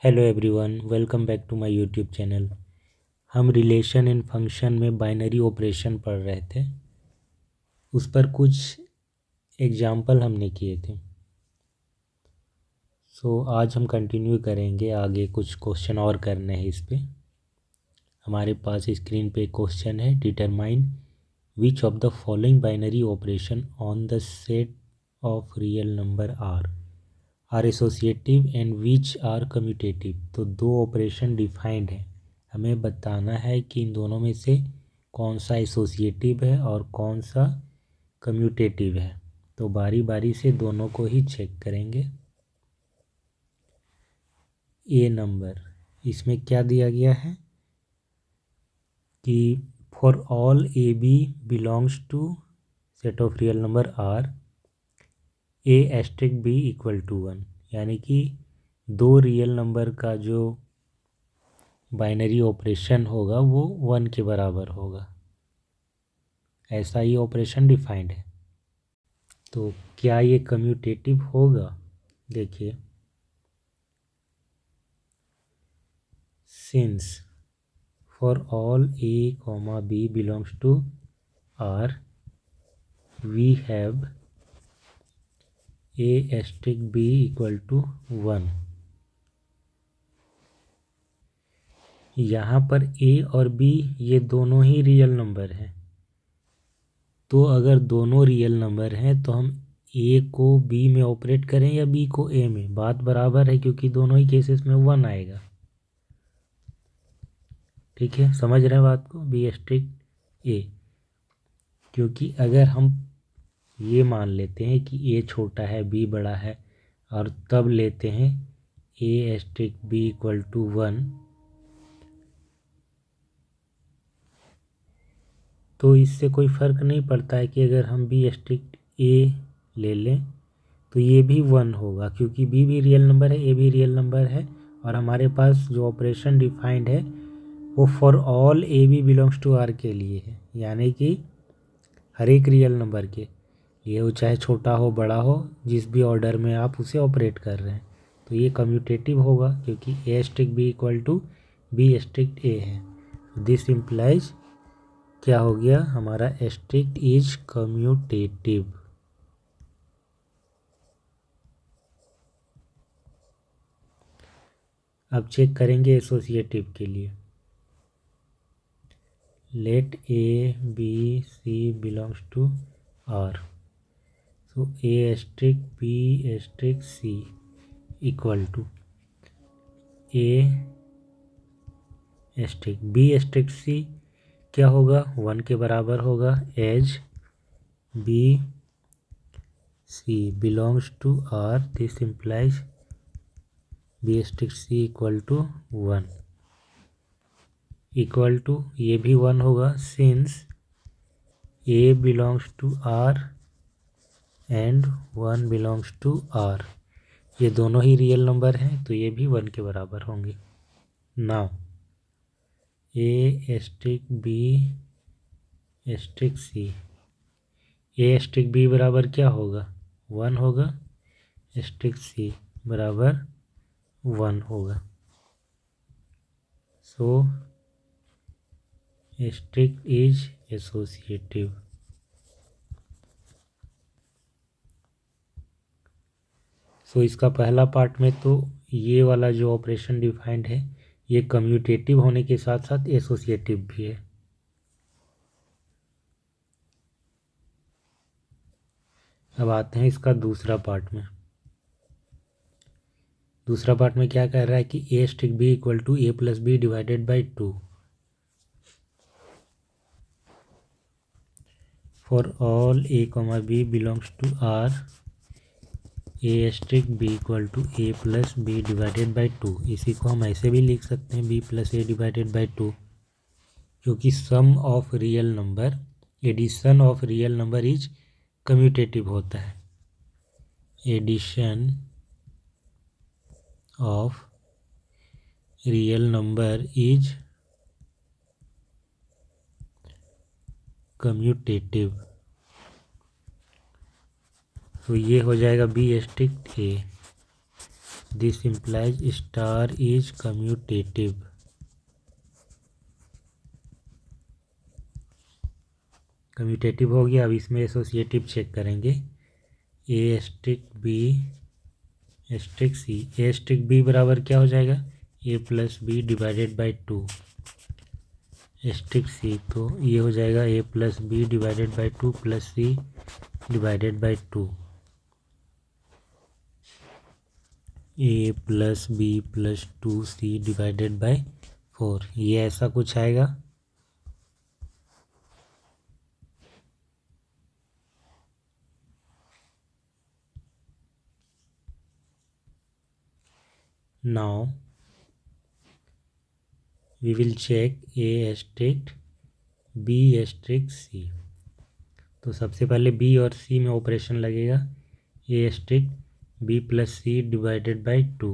Hello everyone, welcome back to my YouTube channel. हम relation and function में binary operation पढ़ रहे थे। उस पर कुछ एग्जाम्पल हमने किए थे। आज हम कंटिन्यू करेंगे, आगे कुछ क्वेश्चन और करने हैं इस पे। हमारे पास स्क्रीन पे क्वेश्चन है, determine which of the following binary operation on the set of real number are associative and which are commutative. तो दो ऑपरेशन डिफाइंड है, हमें बताना है कि इन दोनों में से कौन सा एसोसिएटिव है और कौन सा कम्यूटेटिव है। तो बारी बारी से दोनों को ही चेक करेंगे। ए नंबर, इसमें क्या दिया गया है कि for all a b belongs to set of real number R a asterisk b equal to 1, यानी कि दो रियल नंबर का जो बाइनरी ऑपरेशन होगा वो 1 के बराबर होगा। ऐसा ही ऑपरेशन डिफाइंड है। तो क्या ये कम्यूटेटिव होगा? देखिए, since for all a comma b belongs to R we have a asterisk b equal to 1। यहाँ पर ए और बी ये दोनों ही रियल नंबर हैं। तो अगर दोनों रियल नंबर हैं तो हम ए को बी में ऑपरेट करें या बी को ए में, बात बराबर है, क्योंकि दोनों ही केसेस में 1 आएगा। ठीक है, समझ रहे हैं बात को? बी एस्ट्रिक ए, क्योंकि अगर हम ये मान लेते हैं कि ए छोटा है बी बड़ा है और तब लेते हैं ए एस्ट्रिक बी इक्वल टू 1, तो इससे कोई फ़र्क नहीं पड़ता है कि अगर हम बी एस्ट्रिक ए ले लें तो ये भी 1 होगा, क्योंकि बी भी रियल नंबर है, ए भी रियल नंबर है। और हमारे पास जो ऑपरेशन डिफाइंड है वो for all a b belongs to R के लिए है, यानी कि हर एक रियल नंबर के लिए, वो चाहे छोटा हो बड़ा हो, जिस भी ऑर्डर में आप उसे ऑपरेट कर रहे हैं। तो ये कम्यूटेटिव होगा, क्योंकि a asterisk b equal to b asterisk a है। दिस इम्प्लाइज क्या हो गया हमारा? Asterisk is commutative. अब चेक करेंगे एसोसिएटिव के लिए। Let a b c belongs to R, so a asterisk b asterisk c equal to a asterisk b asterisk c क्या होगा? 1 के बराबर होगा। As b c belongs to R, this implies b asterisk c equal to 1। Equal to ये भी 1 होगा, since a belongs to R and 1 belongs to R. ये दोनों ही रियल नंबर हैं तो ये भी 1 के बराबर होंगे। नाउ ए एस्ट्रिक बी एस्ट्रिक सी, ए एस्ट्रिक बी बराबर क्या होगा? 1 होगा। एस्ट्रिक सी बराबर 1 होगा। सो एस्ट्रिक इज एसोसिएटिव। सो इसका पहला पार्ट में तो ये वाला जो ऑपरेशन डिफाइंड है ये कम्यूटेटिव होने के साथ साथ एसोसिएटिव भी है। अब आते हैं इसका दूसरा पार्ट में। दूसरा पार्ट में क्या कह रहा है कि a asterisk b equal to a plus b divided by 2 for all a comma b belongs to R a asterisk b equal to a plus b divided by 2। इसी को हम ऐसे भी लिख सकते हैं b plus a divided by 2, क्योंकि sum of real number, addition of real number is commutative होता है। Addition of real number is commutative. तो ये हो जाएगा b asterisk a this implies star is commutative. Commutative हो गया। अब इसमें एसोसिएटिव चेक करेंगे। A asterisk b asterisk c. A asterisk b बराबर क्या हो जाएगा? A plus b divided by 2 asterisk c. तो ये हो जाएगा a plus b divided by 2 plus c divided by 2। A plus b plus 2c divided by 4। ये ऐसा कुछ आएगा। Now we will check a asterisk b asterisk c. तो सबसे पहले बी और सी में ऑपरेशन लगेगा। A asterisk b plus c divided by 2,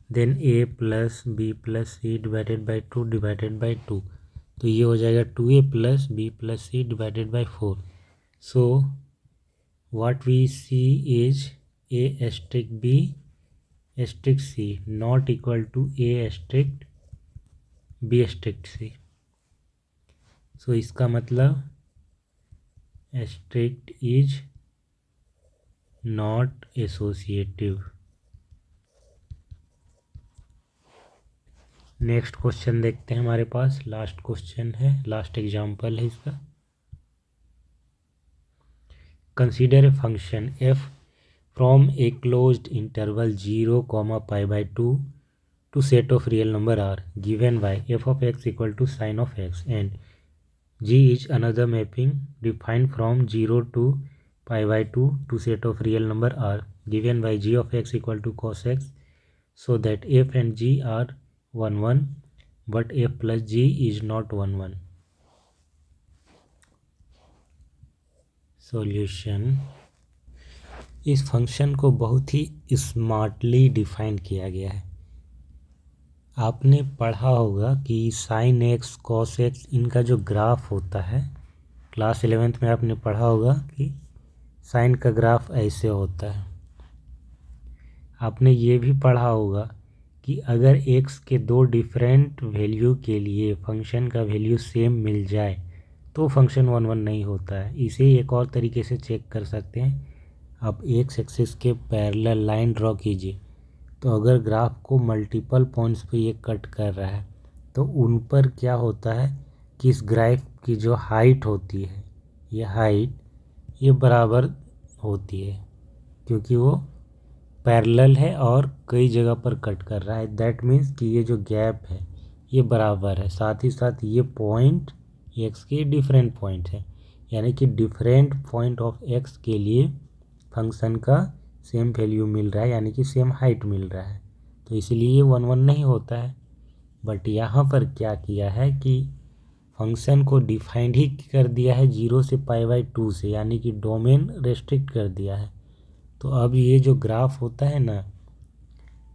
then a plus b plus c divided by 2 divided by 2। तो ये हो जाएगा 2a plus b plus c divided by 4। So what we see is a asterisk b asterisk c not equal to a asterisk b asterisk c. So इसका मतलब asterisk is not associative. Next question देखते हैं। हमारे पास last question है, last example है इसका। Consider a function F from a closed interval 0, pi by 2 to set of real number r given by f of x equal to sin of x and g is another mapping defined from 0 to pi by 2 to set of real number r given by g of x equal to cos x, so that f and g are 1 1 but f plus g is not 1 1. Solution. इस function को बहुत ही smartly define किया गया है। आपने पढ़ा होगा कि साइन एक्स कॉस एक्स इनका जो ग्राफ होता है, क्लास 11th में आपने पढ़ा होगा कि साइन का ग्राफ ऐसे होता है। आपने ये भी पढ़ा होगा कि अगर एक्स के दो डिफरेंट वैल्यू के लिए फंक्शन का वैल्यू सेम मिल जाए तो फंक्शन 1 1 नहीं होता है। इसे एक और तरीके से चेक कर सकते हैं। आप एक्स एक्सिस के पैरेलल लाइन ड्रॉ कीजिए, तो अगर ग्राफ को मल्टीपल पॉइंट्स पे ये कट कर रहा है तो उन पर क्या होता है कि इस ग्राफ की जो हाइट होती है, ये हाइट ये बराबर होती है क्योंकि वो पैरेलल है और कई जगह पर कट कर रहा है। दैट मीन्स कि ये जो गैप है ये बराबर है। साथ ही साथ ये पॉइंट एक्स के डिफरेंट पॉइंट है, यानी कि डिफरेंट पॉइंट ऑफ एक्स के लिए फंक्शन का सेम वैल्यू मिल रहा है, यानी कि सेम हाइट मिल रहा है। तो इसलिए ये 1 1 नहीं होता है। बट यहाँ पर क्या किया है कि फंक्शन को डिफाइंड ही कर दिया है 0 से पाई बाई 2 से, यानी कि डोमेन रेस्ट्रिक्ट कर दिया है। तो अब ये जो ग्राफ होता है ना,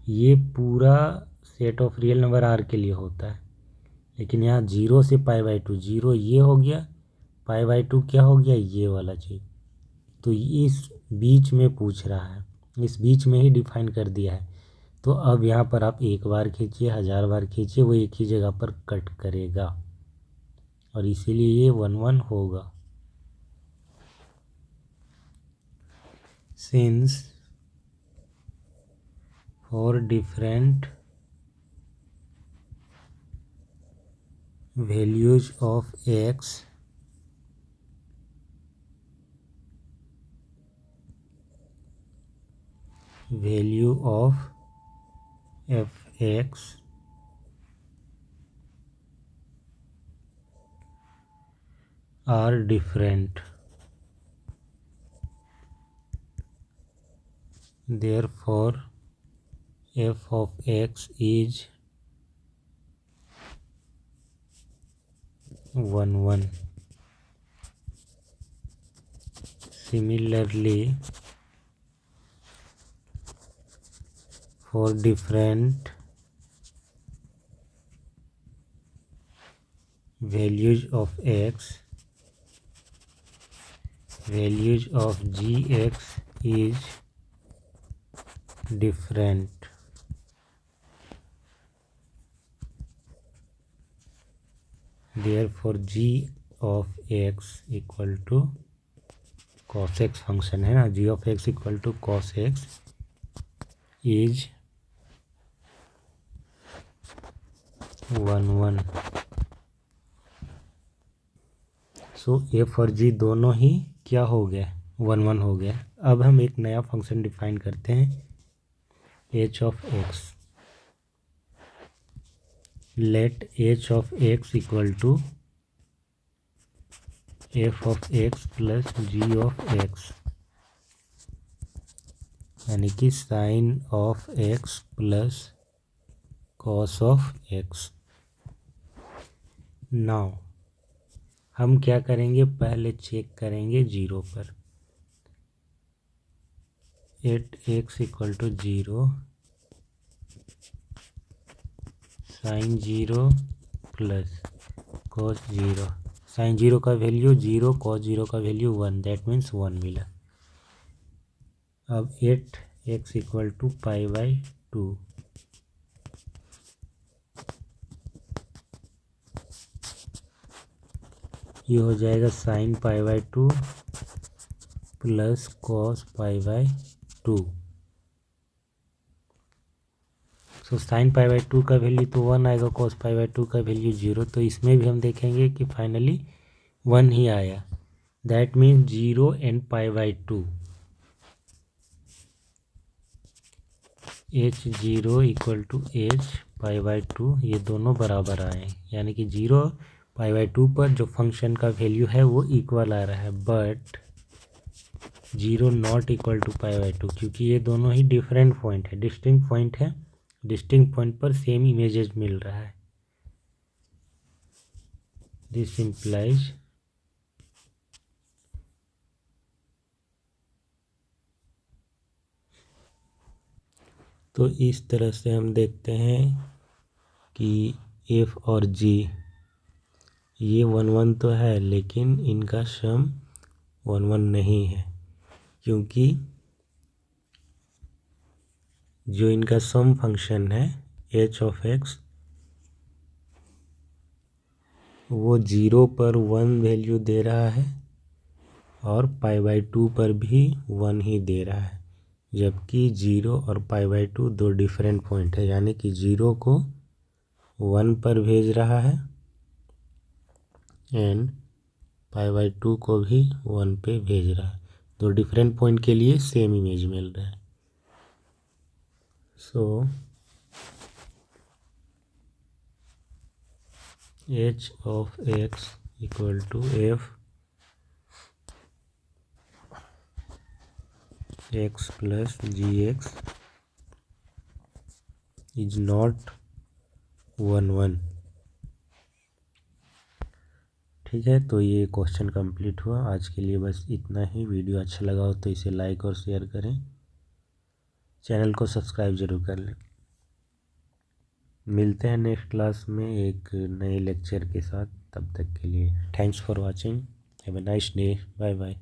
ये पूरा set of real number R के लिए होता है। लेकिन यहाँ 0 से पाई बाई 2, 0 ये हो गया, पाई बाई 2 क्या हो गया, ये वाला चीज़। तो इस बीच में पूछ रहा है, इस बीच में ही डिफाइन कर दिया है। तो अब यहाँ पर आप एक बार खींचिए, 1000 बार खींचिए, वो एक ही जगह पर कट करेगा और इसीलिए ये 1 1 होगा। Since for different values of x value of fx are different, therefore f of x is 1 1. Similarly, for different values of x, values of gx is different therefore g of x equal to cos x function है ना, g of x equal to cos x is 1 1। So f और g दोनों ही क्या हो गया, 1 1 हो गया। अब हम एक नया फंक्शन डिफाइन करते हैं h of x। Let h of x equal to f of x plus g of x, यानी कि sine of x plus cos of x। Now हम क्या करेंगे, पहले चेक करेंगे जीरो पर। At x equal to zero, sine zero plus cos zero. Sine zero का value zero, cos zero का value one, that means one मिला। अब at x equal to pi by two, ये हो जाएगा sine pi by two plus cos pi by to. So sine pi by to का value तो one आएगा, cos pi by to का value zero. तो इसमें भी हम देखेंगे कि फाइनली वन ही आया, that means zero and pi by two. H zero equal to H pi by two, ये दोनों बराबर आए, यानी कि जीरो पाई बाई टू पर जो फंक्शन का वैल्यू है वो इक्वल आ रहा है, but zero not equal to pi by two, क्योंकि ये दोनों ही डिफरेंट पॉइंट है, डिस्टिंक्ट पॉइंट है। डिस्टिंक्ट पॉइंट पर सेम इमेजेस मिल रहा है। दिस इम्प्लाइज तो इस तरह से हम देखते हैं कि एफ और जी ये वन वन तो है, लेकिन इनका सम वन वन नहीं है, क्योंकि जो इनका सम फंक्शन है एच ऑफ एक्स वो जीरो पर वन वैल्यू दे रहा है और पाई बाई टू पर भी वन ही दे रहा है, जबकि जीरो और पाई बाई टू दो डिफरेंट पॉइंट है, यानी कि जीरो को वन पर भेज रहा है एंड पाई बाई टू को भी वन पे भेज रहा है। दो डिफरेंट पॉइंट के लिए सेम इमेज मिल रहा है। So H of x equal to f x plus g x is not one one. ठीक है, तो ये क्वेश्चन कंप्लीट हुआ। आज के लिए बस इतना ही। वीडियो अच्छा लगा हो तो इसे लाइक और शेयर करें, चैनल को सब्सक्राइब जरूर कर लें। मिलते हैं नेक्स्ट क्लास में एक नए लेक्चर के साथ, तब तक के लिए thanks for watching, have a nice day, bye bye.